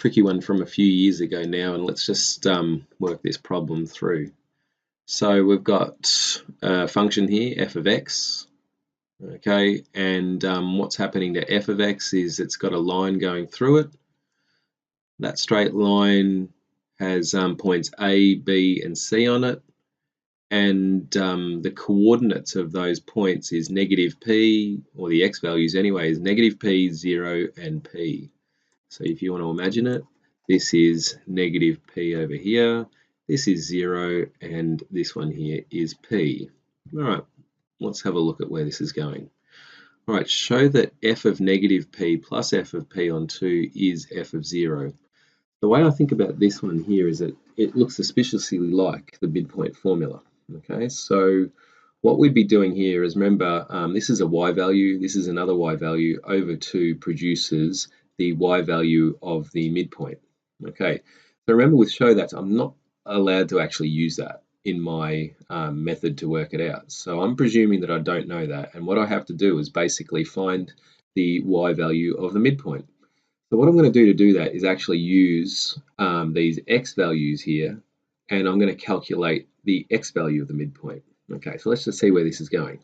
tricky one from a few years ago now, and let's just work this problem through. So we've got a function here, f of x, okay, and what's happening to f of x is it's got a line going through it. That straight line has points A, B, and C on it, and the coordinates of those points is negative p, or the x values anyway, is negative p, 0, and p. So if you want to imagine it, this is negative p over here, this is 0, and this one here is p. All right, let's have a look at where this is going. All right, show that f of negative p plus f of p on 2 is f of 0. The way I think about this one here is that it looks suspiciously like the midpoint formula. Okay, so what we'd be doing here is, remember, this is a y value, this is another y value, over 2 produces the y value of the midpoint. Okay, so remember with show that, I'm not allowed to actually use that in my method to work it out. So I'm presuming that I don't know that, and what I have to do is basically find the y value of the midpoint. So what I'm going to do that is actually use these x values here, and I'm going to calculate the x value of the midpoint. Okay, so let's just see where this is going.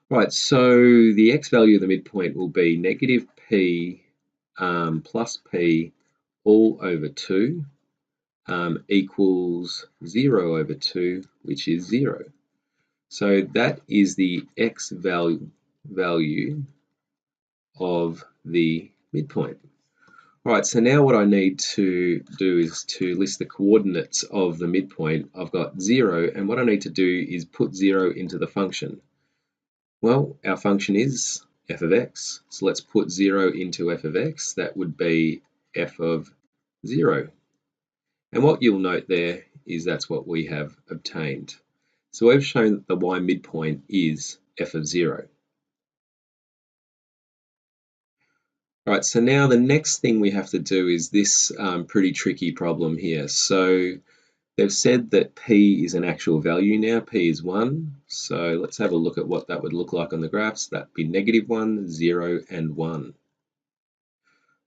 Right, so the x value of the midpoint will be negative p plus p all over 2 equals 0 over 2, which is 0. So that is the x value of the midpoint. All right, so now what I need to do is to list the coordinates of the midpoint. I've got 0, and what I need to do is put 0 into the function. Well, our function is f of x, so let's put 0 into f of x. That would be f of 0. And what you'll note there is that's what we have obtained. So we've shown that the y midpoint is f of 0. All right, so now the next thing we have to do is this pretty tricky problem here. So they've said that p is an actual value now, p is 1. So let's have a look at what that would look like on the graphs. That'd be negative 1, 0, and 1.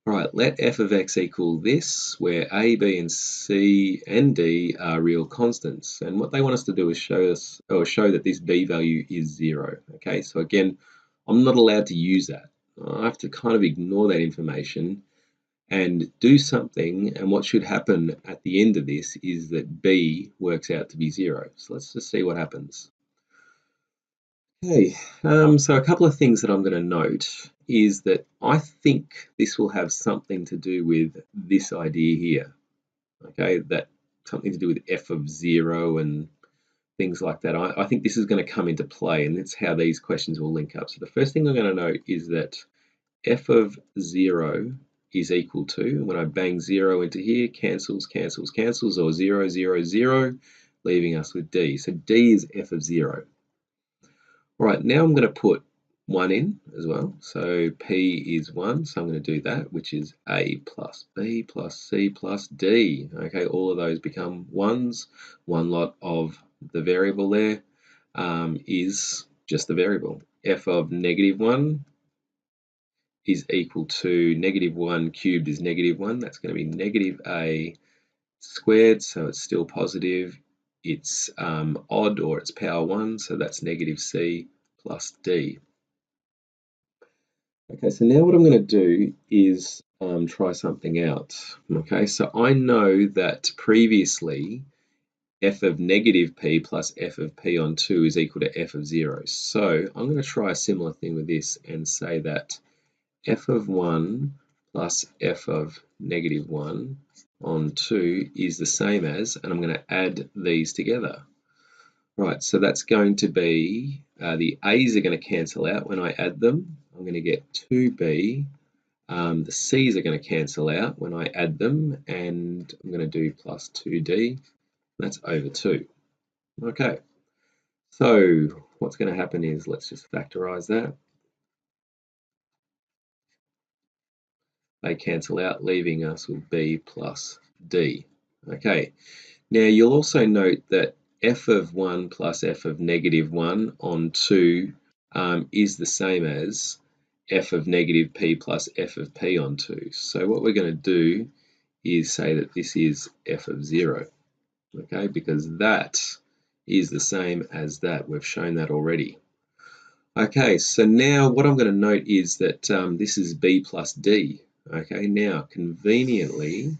All right, let f of x equal this, where a, b, and c, and d are real constants. And what they want us to do is show that this b value is 0. Okay, so again, I'm not allowed to use that. I have to kind of ignore that information and do something, and what should happen at the end of this is that b works out to be 0. So let's just see what happens. Okay, so a couple of things that I'm going to note is that I think this will have something to do with this idea here. Okay, that something to do with f of 0 and things like that. I think this is going to come into play, and that's how these questions will link up. So the first thing I'm going to note is that f of 0 is equal to, when I bang 0 into here, cancels, cancels, cancels, or 0, 0, 0, leaving us with d. So d is f of 0. All right, now I'm going to put 1 in as well. So p is 1, so I'm going to do that, which is a plus b plus c plus d. Okay, all of those become 1s. One lot of the variable there is just the variable. F of negative 1 is equal to negative 1 cubed is negative 1. That's going to be negative a squared, so it's still positive. It's odd, or it's power 1, so that's negative c plus d. Okay, so now what I'm going to do is try something out. Okay, so I know that previously f of negative p plus f of p on 2 is equal to f of 0. So I'm going to try a similar thing with this and say that f of 1 plus f of negative 1 on 2 is the same as, and I'm going to add these together. Right, so that's going to be, the a's are going to cancel out when I add them. I'm going to get 2b. The c's are going to cancel out when I add them, and I'm going to do plus 2d. That's over 2. Okay, so what's going to happen is, let's just factorize that. They cancel out, leaving us with b plus d. Okay, now you'll also note that f of 1 plus f of negative 1 on 2 is the same as f of negative p plus f of p on 2. So what we're going to do is say that this is f of 0, okay, because that is the same as that. We've shown that already. Okay, so now what I'm going to note is that this is b plus d. Okay, now conveniently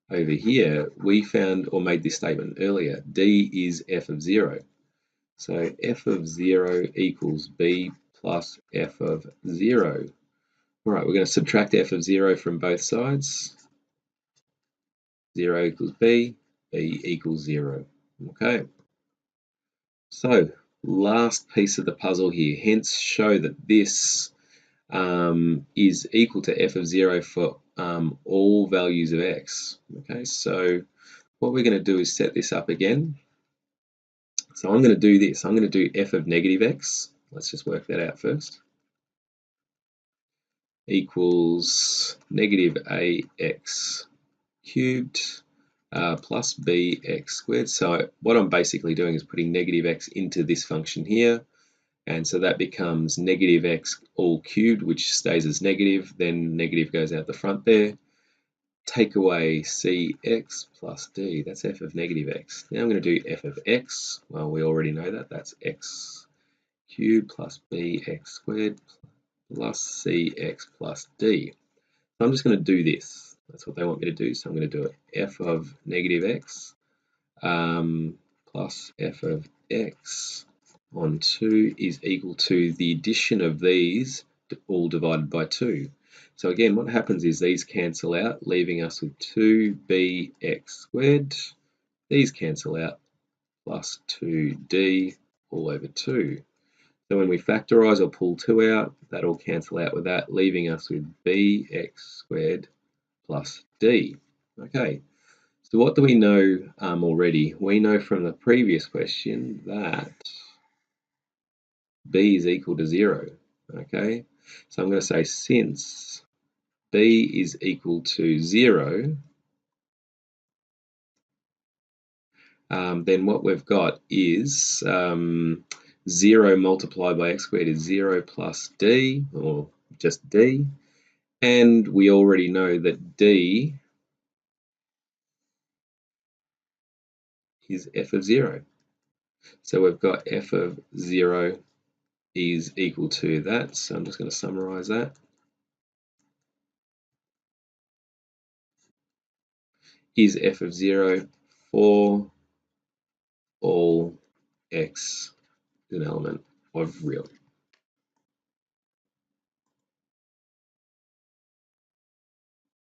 over here we found or made this statement earlier, d is f of 0. So f of 0 equals b plus f of 0. All right, we're going to subtract f of 0 from both sides. 0 equals b equals 0. Okay, so last piece of the puzzle here, hence show that this is equal to f of 0 for all values of x. Okay, so what we're going to do is set this up again. So I'm going to do this. I'm going to do f of negative x. Let's just work that out first. Equals negative ax cubed plus bx squared. So what I'm basically doing is putting negative x into this function here. And so that becomes negative x all cubed, which stays as negative. Then negative goes out the front there. Take away cx plus d. That's f of negative x. Now I'm going to do f of x. Well, we already know that. That's x cubed plus bx squared plus cx plus d. So I'm just going to do this. That's what they want me to do. So I'm going to do it. F of negative x plus f of x on 2 is equal to the addition of these all divided by 2. So again, what happens is these cancel out, leaving us with 2bx squared. These cancel out, plus 2d all over 2. So when we factorize or pull 2 out, that'll cancel out with that, leaving us with bx squared plus d. Okay, so what do we know already? We know from the previous question that b is equal to 0. Okay, so I'm going to say since b is equal to 0, then what we've got is 0 multiplied by x squared is 0 plus d, or just d, and we already know that d is f of 0. So we've got f of 0 is equal to that, so I'm just going to summarize that. Is f of 0 for all x is an element of real.